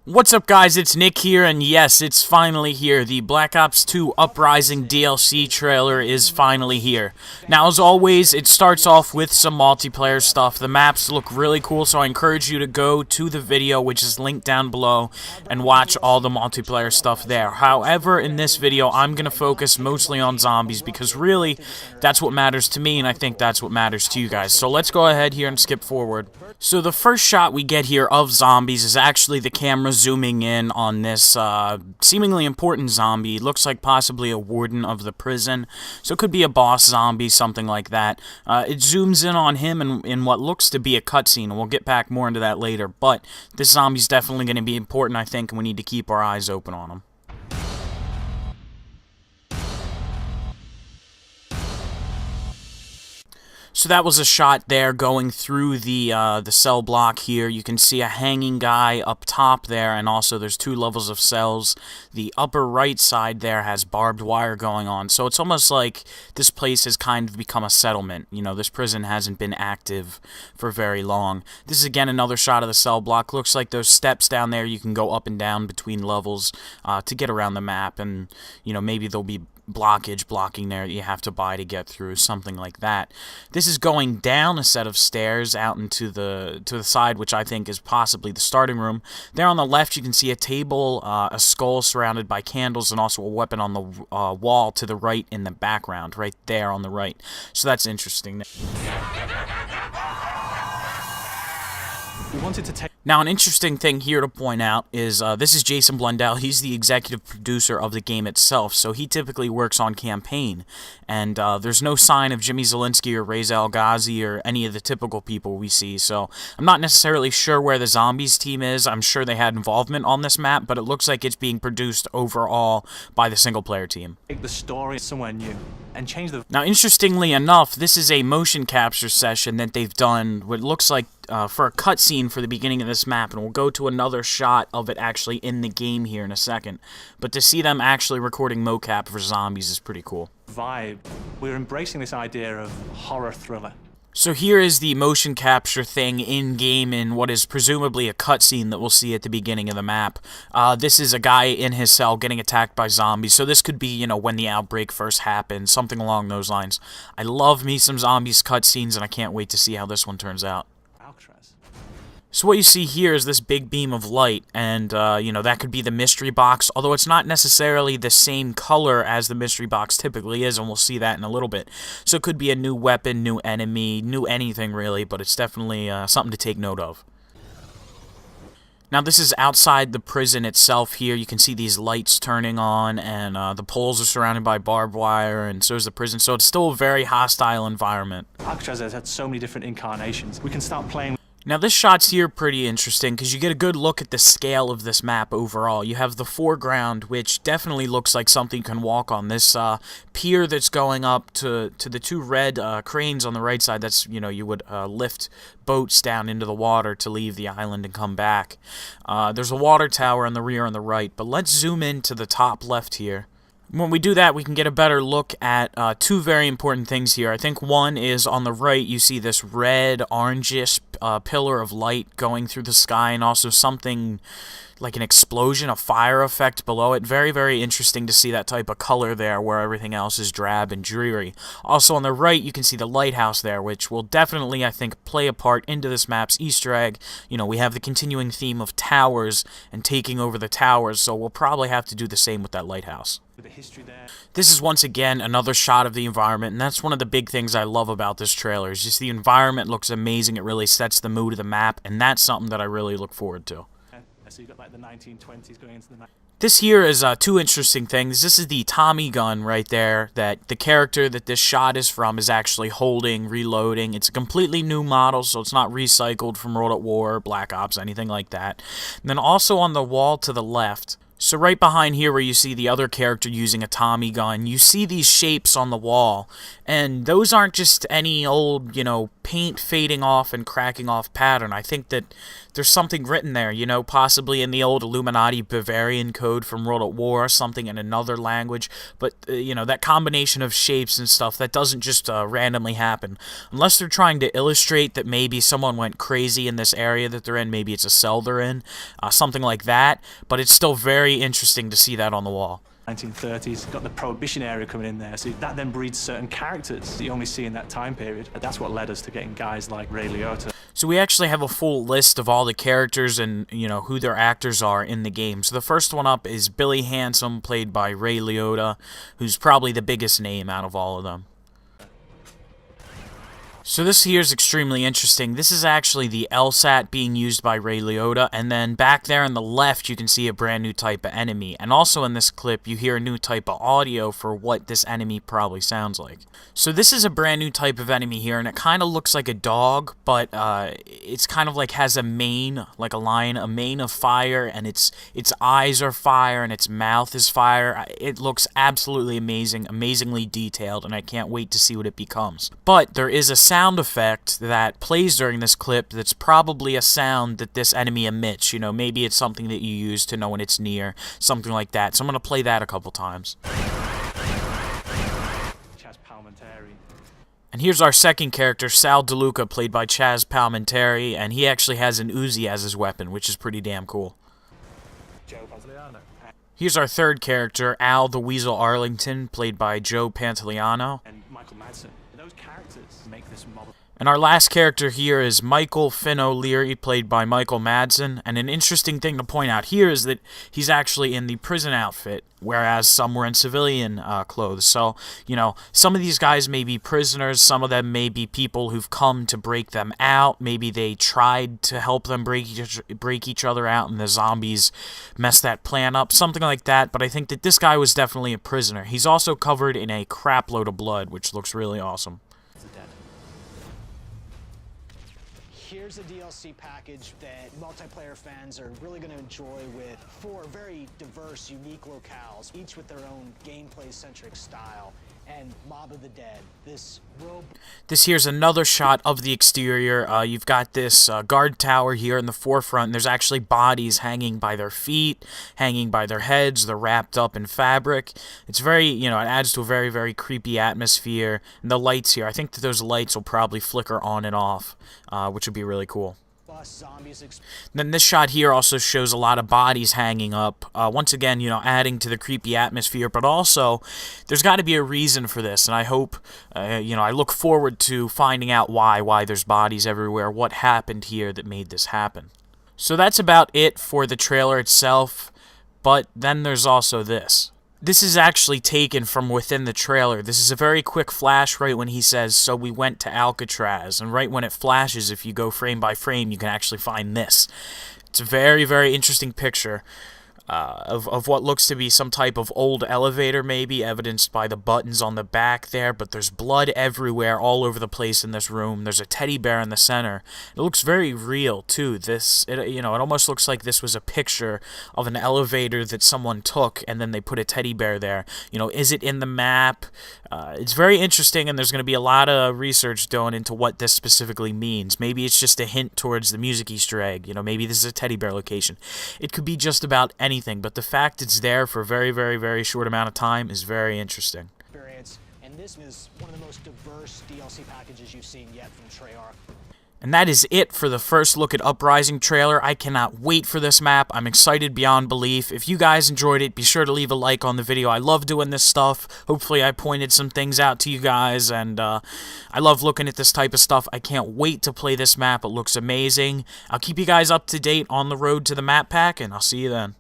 What's up, guys? It's Nick here, and yes, it's finally here. The Black Ops 2 Uprising DLC trailer is finally here. Now, as always, it starts off with some multiplayer stuff. The maps look really cool, so I encourage you to go to the video, which is linked down below, and watch all the multiplayer stuff there. However, in this video, I'm going to focus mostly on zombies, because really, that's what matters to me, and I think that's what matters to you guys. So let's go ahead here and skip forward. So the first shot we get here of zombies is actually the camera zooming in on this seemingly important zombie. Looks like possibly a warden of the prison, so it could be a boss zombie, something like that. It zooms in on him in what looks to be a cutscene, and we'll get back more into that later, but this zombie's definitely going to be important, I think, and we need to keep our eyes open on him. So that was a shot there going through the cell block here. You can see a hanging guy up top there, and also there's two levels of cells. The upper right side there has barbed wire going on, so it's almost like this place has kind of become a settlement. You know, this prison hasn't been active for very long. This is again another shot of the cell block. Looks like those steps down there you can go up and down between levels to get around the map, and you know, maybe there'll be blockage blocking there that you have to buy to get through, something like that. This is going down a set of stairs out into the side, which I think is possibly the starting room. There on the left you can see a table, a skull surrounded by candles, and also a weapon on the wall to the right in the background, right there on the right. So that's interesting. We wanted to take. Now, an interesting thing here to point out is this is Jason Blundell. He's the executive producer of the game itself, so he typically works on campaign. And there's no sign of Jimmy Zielinski or Reza Al Ghazi or any of the typical people we see, so I'm not necessarily sure where the zombies team is. I'm sure they had involvement on this map, but it looks like it's being produced overall by the single-player team. Take the story somewhere new and change the. Now, interestingly enough, this is a motion capture session that they've done, what looks like for a cutscene for the beginning of this map, and we'll go to another shot of it actually in the game here in a second. But to see them actually recording mocap for zombies is pretty cool. Vibe. We're embracing this idea of horror thriller. So here is the motion capture thing in-game in what is presumably a cutscene that we'll see at the beginning of the map. This is a guy in his cell getting attacked by zombies, so this could be, you know, when the outbreak first happened, something along those lines. I love me some zombies cutscenes, and I can't wait to see how this one turns out. So what you see here is this big beam of light, and, you know, that could be the mystery box, although it's not necessarily the same color as the mystery box typically is, and we'll see that in a little bit. So it could be a new weapon, new enemy, new anything really, but it's definitely something to take note of. Now, this is outside the prison itself here. You can see these lights turning on, and the poles are surrounded by barbed wire, and so is the prison, so it's still a very hostile environment. Alcatraz has had so many different incarnations. We can start playing. Now, this shot's here pretty interesting because you get a good look at the scale of this map overall. You have the foreground, which definitely looks like something you can walk on. This pier that's going up to the two red cranes on the right side, that's, you know, you would lift boats down into the water to leave the island and come back. There's a water tower in the rear on the right, but let's zoom in to the top left here. When we do that, we can get a better look at two very important things here. I think one is on the right, you see this red, orangish pillar of light going through the sky, and also something like an explosion, a fire effect below it. Very, very interesting to see that type of color there where everything else is drab and dreary. Also on the right, you can see the lighthouse there, which will definitely, I think, play a part into this map's Easter egg. You know, we have the continuing theme of towers and taking over the towers, so we'll probably have to do the same with that lighthouse. With the history there. This is once again another shot of the environment, and that's one of the big things I love about this trailer, is just the environment looks amazing. It really sets the mood of the map, and that's something that I really look forward to. So you got like the 1920s going into the. This here is two interesting things. This is the Tommy gun right there that the character that this shot is from is actually holding, reloading. It's a completely new model, so it's not recycled from World at War, Black Ops, anything like that. And then also on the wall to the left, So right behind here where you see the other character using a Tommy gun, you see these shapes on the wall, and those aren't just any old, paint fading off and cracking off pattern. I think that there's something written there, possibly in the old Illuminati Bavarian code from World at War, something in another language, but, that combination of shapes and stuff, that doesn't just randomly happen. Unless they're trying to illustrate that maybe someone went crazy in this area that they're in, maybe it's a cell they're in, something like that, but it's still very interesting to see that on the wall. 1930s, got the Prohibition era coming in there, so that then breeds certain characters that you only see in that time period. That's what led us to getting guys like Ray Liotta. So we actually have a full list of all the characters and, who their actors are in the game. So the first one up is Billy Handsome, played by Ray Liotta, who's probably the biggest name out of all of them. So this here is extremely interesting. This is actually the LSAT being used by Ray Liotta, and then back there on the left you can see a brand new type of enemy. And also in this clip you hear a new type of audio for what this enemy probably sounds like. So this is a brand new type of enemy here, and it kind of looks like a dog, but it's kind of like has a mane, like a lion, a mane of fire, and its eyes are fire, and its mouth is fire. It looks absolutely amazing, amazingly detailed, and I can't wait to see what it becomes. But there is a sound effect that plays during this clip that's probably a sound that this enemy emits. Maybe it's something that you use to know when it's near, something like that. So I'm going to play that a couple times. And here's our second character, Sal DeLuca, played by Chaz Palminteri, and he actually has an Uzi as his weapon, which is pretty damn cool. Here's our third character, Al the Weasel Arlington, played by Joe Pantoliano. And Michael Madsen. Those characters make this model. And our last character here is Michael Finn O'Leary, played by Michael Madsen. And an interesting thing to point out here is that he's actually in the prison outfit, whereas some were in civilian clothes. So, some of these guys may be prisoners, some of them may be people who've come to break them out. Maybe they tried to help them break each other out, and the zombies messed that plan up, something like that. But I think that this guy was definitely a prisoner. He's also covered in a crap load of blood, which looks really awesome. Here's a DLC package that multiplayer fans are really going to enjoy with 4 very diverse, unique locales, each with their own gameplay-centric style. And Mob of the Dead, this here's another shot of the exterior. You've got this guard tower here in the forefront, and there's actually bodies hanging by their feet, hanging by their heads. They're wrapped up in fabric. It's very, it adds to a very, very creepy atmosphere. And the lights here, I think that those lights will probably flicker on and off, which would be really cool. Then this shot here also shows a lot of bodies hanging up, once again, adding to the creepy atmosphere, but also there's got to be a reason for this, and I hope, I look forward to finding out why there's bodies everywhere, what happened here that made this happen. So that's about it for the trailer itself, but then there's also this. This is actually taken from within the trailer. This is a very quick flash right when he says, "So we went to Alcatraz," and right when it flashes, if you go frame by frame, you can actually find this. It's a very, very interesting picture of what looks to be some type of old elevator, maybe, evidenced by the buttons on the back there, but there's blood everywhere, all over the place in this room. There's a teddy bear in the center. It looks very real, too. It almost looks like this was a picture of an elevator that someone took, and then they put a teddy bear there. Is it in the map? It's very interesting, and there's going to be a lot of research done into what this specifically means. Maybe it's just a hint towards the music Easter egg. Maybe this is a teddy bear location. It could be just about anything, but the fact it's there for a very, very, very short amount of time is very interesting. And this is one of the most diverse DLC packages you've seen yet from Treyarch. And that is it for the first look at Uprising trailer. I cannot wait for this map. I'm excited beyond belief. If you guys enjoyed it, be sure to leave a like on the video. I love doing this stuff. Hopefully I pointed some things out to you guys, and I love looking at this type of stuff. I can't wait to play this map. It looks amazing. I'll keep you guys up to date on the road to the map pack, and I'll see you then.